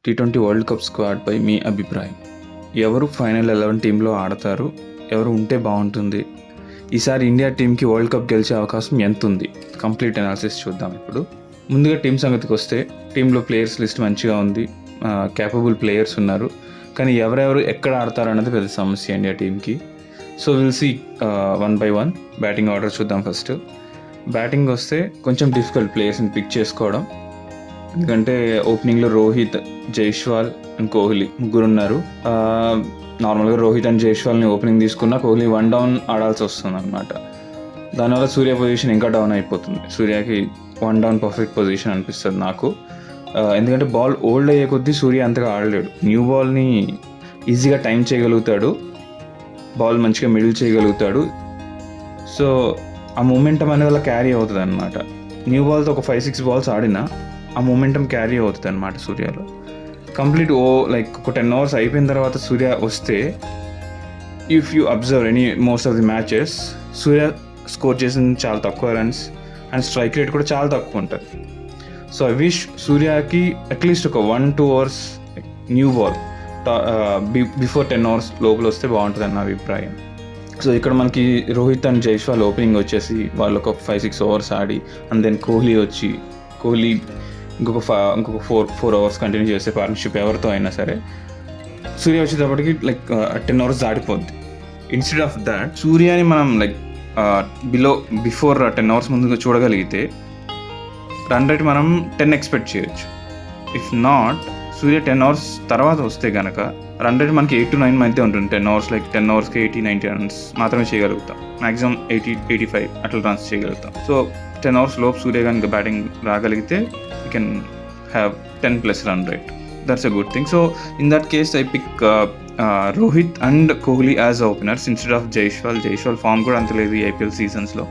T20 world cup స్క్వాడ్పై మీ అభిప్రాయం? ఎవరు final 11 టీంలో ఆడతారు? ఎవరు ఉంటే బాగుంటుంది? ఈసారి ఇండియా టీంకి వరల్డ్ కప్ గెలిచే అవకాశం ఎంత ఉంది? కంప్లీట్ అనాలిసిస్ చూద్దాం ఇప్పుడు. ముందుగా టీం సంగతికి వస్తే టీంలో ప్లేయర్స్ లిస్ట్ మంచిగా ఉంది, క్యాపబుల్ ప్లేయర్స్ ఉన్నారు. కానీ ఎవరెవరు ఎక్కడ ఆడతారు అన్నది పెద్ద సమస్య ఇండియా టీంకి. So will see one by one. Batting order చూద్దాం ఫస్ట్. బ్యాటింగ్ వస్తే కొంచెం డిఫికల్ట్ ప్లేయర్స్ని పిక్ చేసుకోవడం, ఎందుకంటే ఓపెనింగ్లో రోహిత్, జైస్వాల్ అండ్ కోహ్లీ ముగ్గురు ఉన్నారు. నార్మల్గా రోహిత్ అండ్ జైస్వాల్ని ఓపెనింగ్ తీసుకున్నా కోహ్లీ 1 డౌన్ ఆడాల్సి వస్తుంది అనమాట. దానివల్ల సూర్య పొజిషన్ ఇంకా డౌన్ అయిపోతుంది. సూర్యకి 1 డౌన్ పర్ఫెక్ట్ పొజిషన్ అనిపిస్తుంది నాకు. ఎందుకంటే బాల్ ఓల్డ్ అయ్యే కొద్దీ సూర్య అంతగా ఆడలేడు. న్యూ బాల్ని ఈజీగా టైం చేయగలుగుతాడు, బాల్ మంచిగా మిడిల్ చేయగలుగుతాడు. సో ఆ మూమెంటం అనేది అలా క్యారీ అవుతుంది అనమాట. న్యూ బాల్తో ఒక 5-6 బాల్స్ ఆడినా ఆ మూమెంటం క్యారీ అవుతుంది అనమాట సూర్యలో. కంప్లీట్ ఒక 10 అవర్స్ అయిపోయిన తర్వాత సూర్య వస్తే, if you observe most of the matches, Surya score చేసింది చాలా తక్కువ రన్స్ అండ్ స్ట్రైక్ రేట్ కూడా చాలా తక్కువ ఉంటుంది. సో ఐ విష్ సూర్యకి అట్లీస్ట్ ఒక 1-2 hours new ball before 10 hours లోపల వస్తే బాగుంటుంది అన్న అభిప్రాయం. సో ఇక్కడ మనకి రోహిత్ అండ్ జైస్వాల్ ఓపెనింగ్ వచ్చేసి వాళ్ళు ఒక 5-6 అవర్స్ ఆడి, అండ్ దెన్ కోహ్లీ ఇంకొక 4 అవర్స్ కంటిన్యూ చేసే పార్ట్నర్షిప్ ఎవరితో అయినా సరే. సూర్య వచ్చేటప్పటికి 10 అవర్స్ దాటిపోద్ది. ఇన్స్టెడ్ ఆఫ్ దాట్ సూర్యని మనం బిఫోర్ 10 అవర్స్ ముందుగా చూడగలిగితే రన్ రేట్ మనం 10 ఎక్స్పెక్ట్ చేయొచ్చు. ఇఫ్ నాట్, సూర్య 10 అవర్స్ తర్వాత వస్తే కనుక రన్ రేట్ మనకి 8-9 మధ్య ఉంటుంది. 10 అవర్స్కి 80-90 రన్స్ మాత్రమే చేయగలుగుతాం. మ్యాక్సిమం 80-85 అట్లా రన్స్ చేయగలుగుతాం. సో 10 అవర్స్ లోపు సూర్య కనుక బ్యాటింగ్ రాగలిగితే you can have 10+ run rate. That's a good thing. So in that case I pick Rohit and Kohli as openers instead of Jaiswal. Jaiswal form కూడా అంత లేదు ఈ IPL సీజన్లో.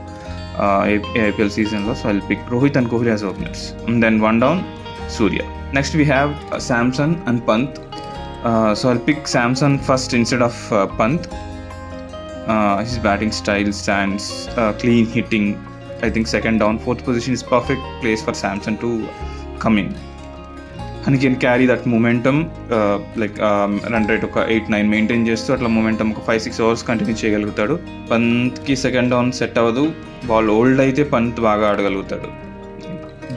So I'll pick Rohit and Kohli as openers. And then 1 down, Surya. Next we have Samson and Pant. So I'll pick Samson first instead of Pant. His batting style stands, clean hitting. I think second down, 4th position is perfect place for Samson to come in. And he can carry that momentum, run rate ఒక 8-9 maintain చేస్తూ అట్లా momentum ఒక 5-6 hours continue చేయగలుగుతాడు. పంత్కి second down set అవ్వదు. Ball old అయితే పంత్ బాగా ఆడగలుగుతాడు.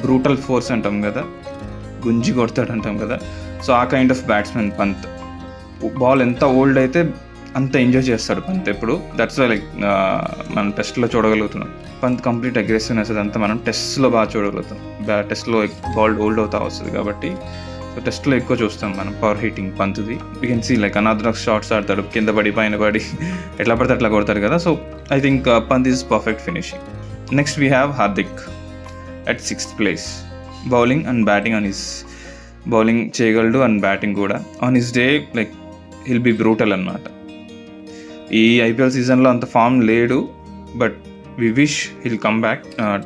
Brutal force అంటాం కదా, గుంజి కొడతాడు అంటాం కదా. సో ఆ kind of batsmen Pant. Ball ఎంత ఓల్డ్ అయితే అంత ఎంజాయ్ చేస్తాడు పంత్ ఎప్పుడు. దట్స్ వై మనం టెస్ట్లో చూడగలుగుతున్నాం. పంత్ కంప్లీట్ అగ్రెసివ్నెస్ అదంతా మనం టెస్ట్లో బాగా చూడగలుగుతాం. టెస్ట్లో బాల్ ఓల్డ్ అవుతా వస్తుంది కాబట్టి సో టెస్ట్లో ఎక్కువ చూస్తాం మనం పవర్ హిట్టింగ్ పంత్ది. We can see another shots ఆడతాడు, కింద పడి పైన పడి ఎట్లా పడితే అట్లా కొడతారు కదా. So I think Pant is perfect finishing. Next we have Hardik at 6th place. Bowling and batting bowling చేయగలడు అండ్ బ్యాటింగ్ కూడా. On his day he'll be brutal అన్నమాట. ఈ IPL సీజన్లో అంత ఫామ్ లేడు, but we wish he'll come back.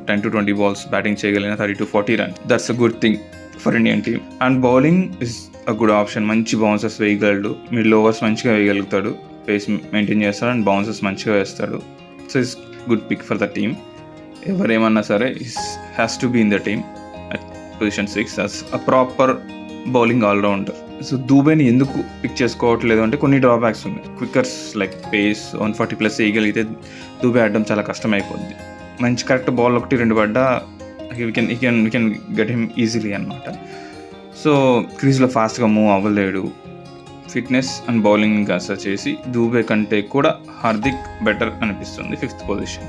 10-20 balls బ్యాటింగ్ చేయగలిగిన 30-40 runs. That's a good thing for Indian team. And bowling is a good option. మంచి bouncers వేయగలడు, మిడిల్ ఓవర్స్ మంచిగా వేయగలుగుతాడు, పేస్ మెయింటైన్ చేస్తాడు అండ్ బౌన్సర్స్ మంచిగా వేస్తాడు. So is good pick for the team. ఎవరేమన్నా సరే has to be in the team at position 6 as a proper bowling allrounder. So దూబేని ఎందుకు పిక్ చేసుకోవట్లేదు అంటే కొన్ని డ్రాబ్యాక్స్ ఉన్నాయి. క్విక్కర్స్ పేస్ 140+ వేయగలిగితే దూబే ఆడడం చాలా కష్టం అయిపోద్ది. మంచి కరెక్ట్ బాల్ 1-2 పడ్డా we can get him easily అనమాట. సో క్రీజ్లో ఫాస్ట్గా మూవ్ అవ్వలేడు. ఫిట్నెస్ అండ్ బౌలింగ్ అసలు చేసి దూబే కంటే కూడా హార్దిక్ బెటర్ అనిపిస్తుంది 5th position.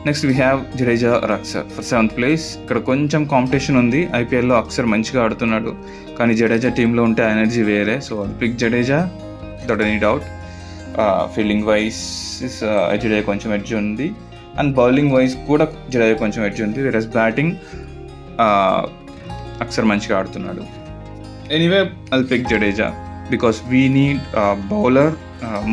Next we have Jadeja Akshar for 7th place. ఇక్కడ కొంచెం కాంపిటీషన్ ఉంది. IPLలో అక్షర్ మంచిగా ఆడుతున్నాడు, కానీ జడేజా టీంలో ఉంటే ఎనర్జీ వేరే. So pick Jadeja that any doubt. Fielding wise Jadeja కొంచెం ఎడ్జ్ ఉంది అండ్ బౌలింగ్ వైజ్ కూడా జడేజా కొంచెం ఎడ్జ్ ఉంది. వెరస్ బ్యాటింగ్ అక్షర్ మంచిగా ఆడుతున్నాడు. Anyway I'll pick Jadeja because we need bowler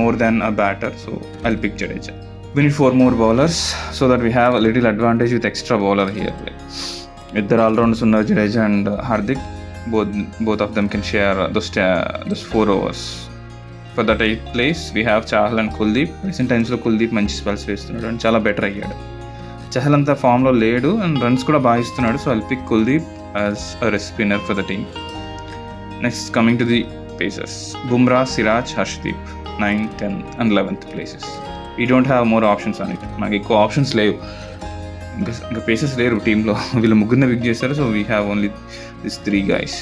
more than a batter. So I'll pick Jadeja. We need 4 more bowlers so that we have a little advantage with extra bowler here. Iddar all-rounders unnaru, Jadeja and Hardik. Both of them can share those 4 overs. For that 8th place, we have Chahal and Kuldeep. Recent times lo Kuldeep manchi spells vestunnadu and chala better ayyadu. Chahal anta form lo ledu and runs kuda baga istunnadu. So I'll pick Kuldeep as a rest spinner for the team. Next coming to the pacers, Bumrah, Siraj, Harshdeep 9, 10 and 11th places. We don't have more options on it. మాకు ఎక్కువ options లేవు, ఇంకా pacers లేరు టీంలో. వీళ్ళు ముగ్గురిని pick చేస్తారు. So we have only this 3 guys.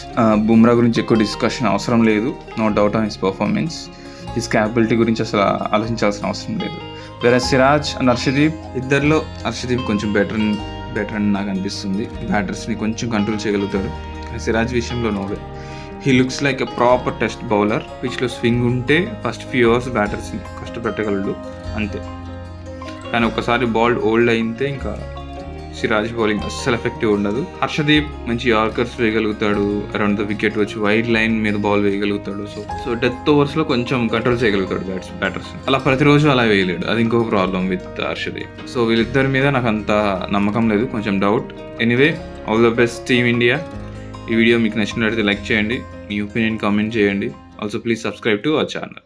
Bumrah గురించి ఎక్కువ డిస్కషన్ అవసరం లేదు. No doubt on his performance, his capability గురించి అసలు ఆలోచించాల్సిన అవసరం లేదు. వేరే సిరాజ్ అండ్ హర్షదీప్, ఇద్దరిలో హర్షదీప్ కొంచెం బెటర్ అని నాకు అనిపిస్తుంది. బ్యాటర్స్ని కొంచెం కంట్రోల్ చేయగలుగుతాడు. సిరాజ్ విషయంలో no way. He looks like a proper test bowler. పిచ్లో స్వింగ్ ఉంటే ఫస్ట్ ఫ్యూ అవర్స్ బ్యాటర్స్ని కష్టపెట్టగలడు అంతే. కానీ ఒకసారి బాల్ ఓల్డ్ అయితే ఇంకా సిరాజ్ బౌలింగ్ అస్సలు ఎఫెక్టివ్ ఉండదు. హర్షదీప్ మంచి యార్కర్స్ వేయగలుగుతాడు, అరౌండ్ ద వికెట్ వచ్చి వైడ్ లైన్ మీద బాల్ వేయగలుగుతాడు. సో డెత్ ఓవర్స్లో కొంచెం కంట్రోల్ చేయగలుగుతాడు బ్యాటర్స్. అలా ప్రతిరోజు అలా వేయలేడు, అది ఇంకొక ప్రాబ్లం విత్ హర్షదీప్. సో వీళ్ళిద్దరి మీద నాకు అంత నమ్మకం లేదు, కొంచెం doubt. Anyway, all the best team India. ఈ వీడియో మీకు నచ్చినట్లయితే లైక్ చేయండి, మీ ఒపీనియన్ కామెంట్ చేయండి. Also please subscribe to our channel.